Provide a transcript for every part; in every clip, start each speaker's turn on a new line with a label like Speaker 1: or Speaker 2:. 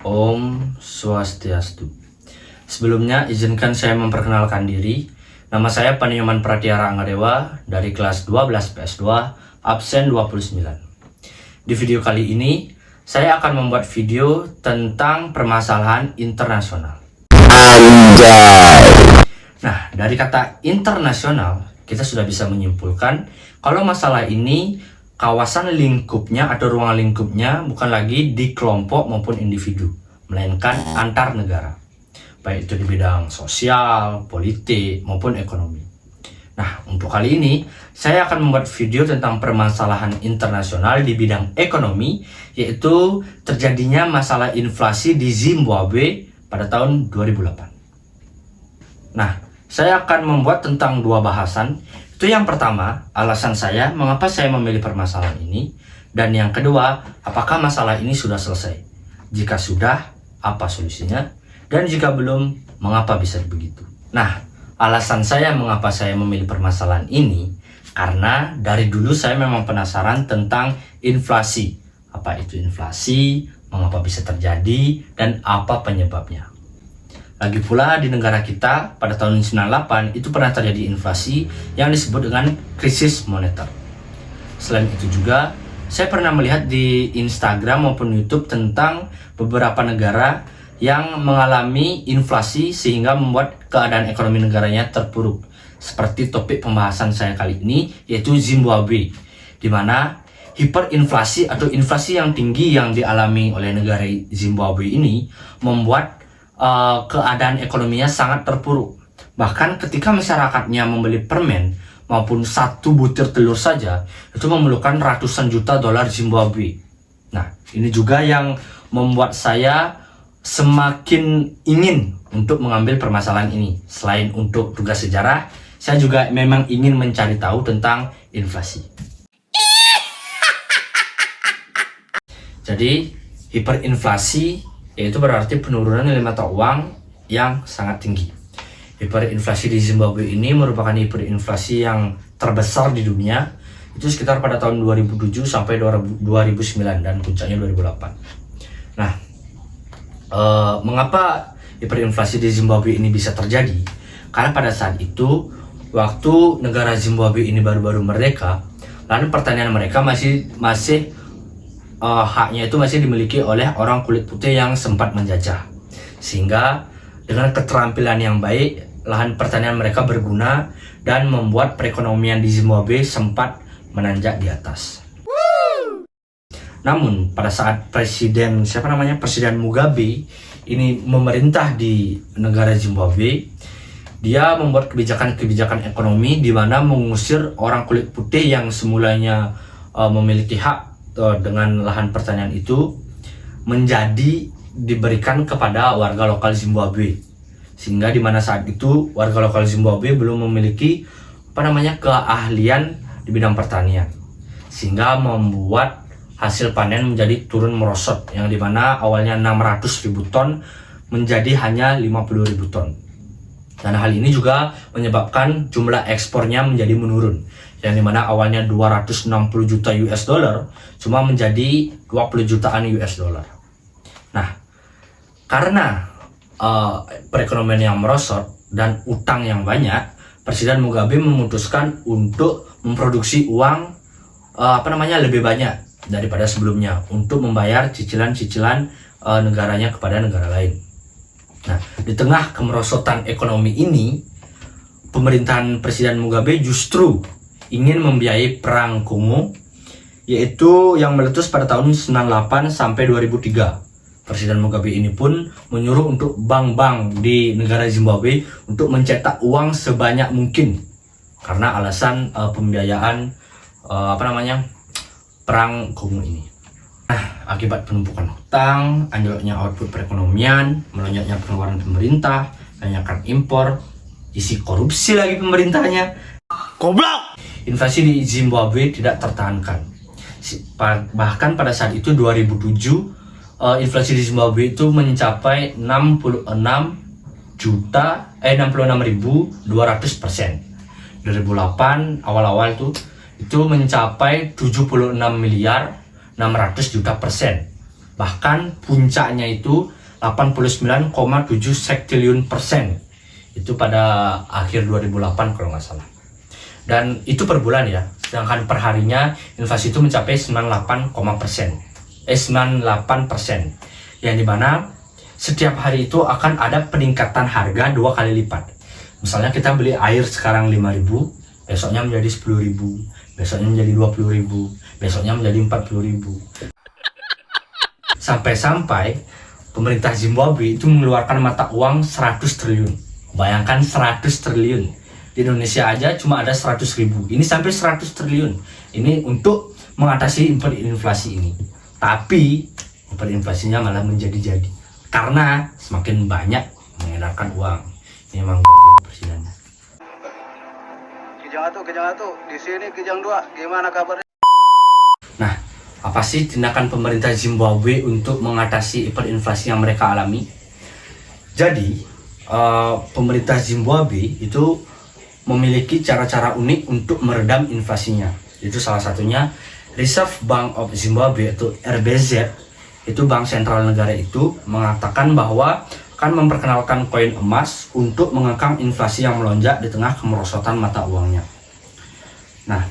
Speaker 1: Om Swastiastu. Sebelumnya izinkan saya memperkenalkan diri. Nama saya Paniyoman Pratiara Anggadewa dari kelas 12 PS2 absen 29. Di video kali ini saya akan membuat video tentang permasalahan internasional. Nah, dari kata internasional kita sudah bisa menyimpulkan kalau masalah ini kawasan lingkupnya atau ruang lingkupnya bukan lagi di kelompok maupun individu, melainkan antar negara, baik itu di bidang sosial, politik, maupun ekonomi. Nah, untuk kali ini saya akan membuat video tentang permasalahan internasional di bidang ekonomi, yaitu terjadinya masalah inflasi di Zimbabwe pada tahun 2008. Nah, saya akan membuat tentang dua bahasan. Itu yang pertama, alasan saya mengapa saya memilih permasalahan ini, dan yang kedua, apakah masalah ini sudah selesai. Jika sudah, apa solusinya? Dan jika belum, mengapa bisa begitu? Nah, alasan saya mengapa saya memilih permasalahan ini, karena dari dulu saya memang penasaran tentang inflasi. Apa itu inflasi, mengapa bisa terjadi, dan apa penyebabnya. Lagi pula di negara kita pada tahun 98 itu pernah terjadi inflasi yang disebut dengan krisis moneter. Selain itu juga, saya pernah melihat di Instagram maupun YouTube tentang beberapa negara yang mengalami inflasi sehingga membuat keadaan ekonomi negaranya terpuruk. Seperti topik pembahasan saya kali ini, yaitu Zimbabwe, di mana hiperinflasi atau inflasi yang tinggi yang dialami oleh negara Zimbabwe ini membuat keadaan ekonominya sangat terpuruk. Bahkan ketika masyarakatnya membeli permen maupun satu butir telur saja, itu memerlukan ratusan juta dolar Zimbabwe. Nah, ini juga yang membuat saya semakin ingin untuk mengambil permasalahan ini. Selain untuk tugas sejarah, saya juga memang ingin mencari tahu tentang inflasi. Jadi, hiperinflasi yaitu berarti penurunan nilai mata uang yang sangat tinggi. Hiperinflasi di Zimbabwe ini merupakan hiperinflasi yang terbesar di dunia. Itu sekitar pada tahun 2007 sampai 2009 dan puncaknya 2008. Nah, mengapa hiperinflasi di Zimbabwe ini bisa terjadi? Karena pada saat itu, waktu negara Zimbabwe ini baru-baru merdeka, lalu pertanian mereka masih haknya itu masih dimiliki oleh orang kulit putih yang sempat menjajah. Sehingga dengan keterampilan yang baik, lahan pertanian mereka berguna dan membuat perekonomian di Zimbabwe sempat menanjak di atas. Namun pada saat Presiden Mugabe ini memerintah di negara Zimbabwe, dia membuat kebijakan-kebijakan ekonomi di mana mengusir orang kulit putih yang semulanya memiliki hak dengan lahan pertanian itu menjadi diberikan kepada warga lokal Zimbabwe, sehingga di mana saat itu warga lokal Zimbabwe belum memiliki keahlian di bidang pertanian, sehingga membuat hasil panen menjadi turun merosot, yang dimana awalnya 600.000 ton menjadi hanya 50.000 ton. Dan hal ini juga menyebabkan jumlah ekspornya menjadi menurun, yang dimana awalnya 260 juta US dollar cuma menjadi 20 jutaan US dollar. Nah, karena perekonomian yang merosot dan utang yang banyak, Presiden Mugabe memutuskan untuk memproduksi uang lebih banyak daripada sebelumnya untuk membayar cicilan-cicilan negaranya kepada negara lain. Nah, di tengah kemerosotan ekonomi ini, pemerintahan Presiden Mugabe justru ingin membiayai perang Kongo, yaitu yang meletus pada tahun 98 sampai 2003. Presiden Mugabe ini pun menyuruh untuk bank-bank di negara Zimbabwe untuk mencetak uang sebanyak mungkin karena alasan pembiayaan perang Kongo ini. Nah, akibat penumpukan hutang, anjloknya output perekonomian, melonjaknya pengeluaran pemerintah, banyakkan impor, isi korupsi lagi pemerintahnya. Goblok! Inflasi di Zimbabwe tidak tertahankan. Bahkan pada saat itu 2007, inflasi di Zimbabwe itu mencapai 66.200%. 2008 awal-awal itu mencapai 76.600.000.000%. Bahkan puncaknya itu 89,7 sektiliun persen. Itu pada akhir 2008 kalau nggak salah. Dan itu per bulan ya. Sedangkan perharinya inflasi itu mencapai 98%. Yang dimana setiap hari itu akan ada peningkatan harga 2 kali lipat. Misalnya kita beli air sekarang 5.000, besoknya menjadi 10.000, besoknya menjadi 20.000, besoknya menjadi 40.000. Sampai-sampai pemerintah Zimbabwe itu mengeluarkan mata uang 100 triliun. Bayangkan 100 triliun. Di Indonesia aja cuma ada 100.000. Ini sampai 100 triliun. Ini untuk mengatasi inflasi ini. Tapi inflasinya malah menjadi-jadi. Karena semakin banyak mengedarkan uang. Ini memang presidennya.
Speaker 2: Kijang atuh. Di sini Kijang 2. Gimana kabarnya?
Speaker 1: Nah, apa sih tindakan pemerintah Zimbabwe untuk mengatasi hiperinflasi yang mereka alami? Jadi, pemerintah Zimbabwe itu memiliki cara-cara unik untuk meredam inflasinya. Itu salah satunya Reserve Bank of Zimbabwe atau RBZ, itu bank sentral negara itu mengatakan bahwa akan memperkenalkan koin emas untuk mengekang inflasi yang melonjak di tengah kemerosotan mata uangnya. Nah,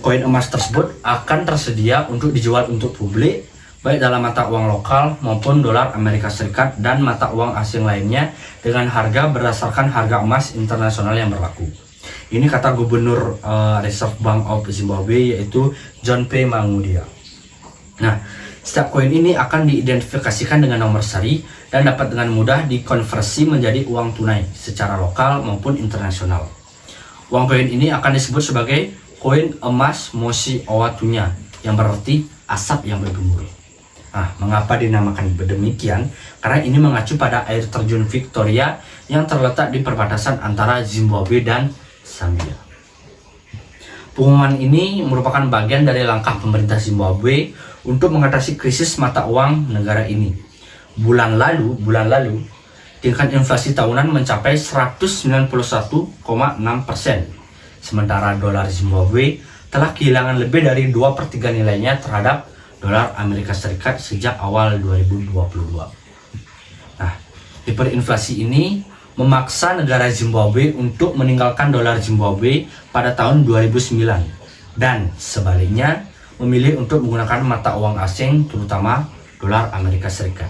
Speaker 1: koin emas tersebut akan tersedia untuk dijual untuk publik, baik dalam mata uang lokal maupun dolar Amerika Serikat dan mata uang asing lainnya dengan harga berdasarkan harga emas internasional yang berlaku. Ini kata Gubernur Reserve Bank of Zimbabwe, yaitu John P. Mangudia. Nah, setiap koin ini akan diidentifikasikan dengan nomor seri dan dapat dengan mudah dikonversi menjadi uang tunai secara lokal maupun internasional. Uang koin ini akan disebut sebagai koin emas Mosi Owatunya, yang berarti asap yang bergemuruh. Nah, mengapa dinamakan demikian? Karena ini mengacu pada air terjun Victoria yang terletak di perbatasan antara Zimbabwe dan Zambia. Pengumuman ini merupakan bagian dari langkah pemerintah Zimbabwe untuk mengatasi krisis mata uang negara ini. Bulan lalu, tingkat inflasi tahunan mencapai 191,6%. Sementara dolar Zimbabwe telah kehilangan lebih dari 2/3 nilainya terhadap dolar Amerika Serikat sejak awal 2022. Nah, hiperinflasi ini memaksa negara Zimbabwe untuk meninggalkan dolar Zimbabwe pada tahun 2009 dan sebaliknya memilih untuk menggunakan mata uang asing, terutama dolar Amerika Serikat.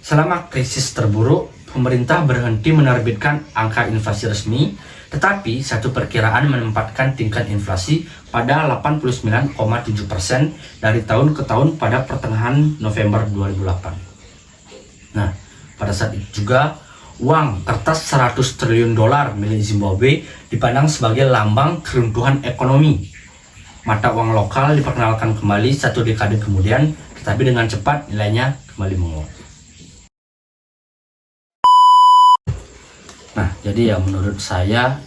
Speaker 1: Selama krisis terburuk, pemerintah berhenti menerbitkan angka inflasi resmi, tetapi satu perkiraan menempatkan tingkat inflasi pada 89,7% dari tahun ke tahun pada pertengahan November 2008. Nah, pada saat itu juga uang kertas 100 triliun dolar milik Zimbabwe dipandang sebagai lambang keruntuhan ekonomi. Mata uang lokal diperkenalkan kembali 1 dekade kemudian, tetapi dengan cepat nilainya kembali menguat. Nah, jadi ya menurut saya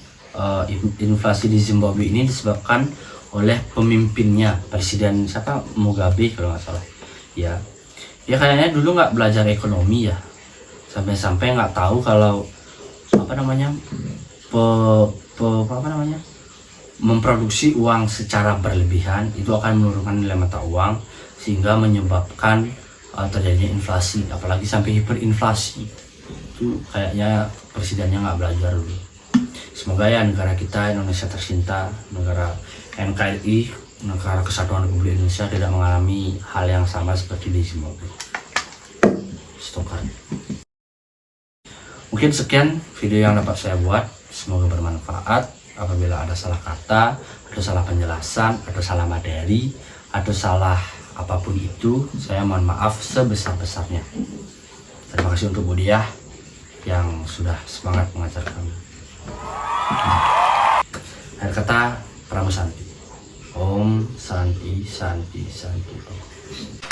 Speaker 1: inflasi di Zimbabwe ini disebabkan oleh pemimpinnya, Presiden siapa, Mugabe kalau nggak salah. Ya kayaknya dulu nggak belajar ekonomi ya, sampai-sampai nggak tahu kalau memproduksi uang secara berlebihan itu akan menurunkan nilai mata uang sehingga menyebabkan terjadinya inflasi, apalagi sampai hiperinflasi. Itu kayaknya presidennya nggak belajar dulu. Semoga ya negara kita, Indonesia tercinta, negara NKRI, negara Kesatuan Republik Indonesia, tidak mengalami hal yang sama seperti di Zimbabwe. Stokar. Mungkin sekian video yang dapat saya buat, semoga bermanfaat. Apabila ada salah kata, ada salah penjelasan, ada salah materi, ada salah apapun itu, saya mohon maaf sebesar-besarnya. Terima kasih untuk Budiah yang sudah semangat mengajar kami. Akhir kata, Pramu Santi. Om Santi Santi Santi Om.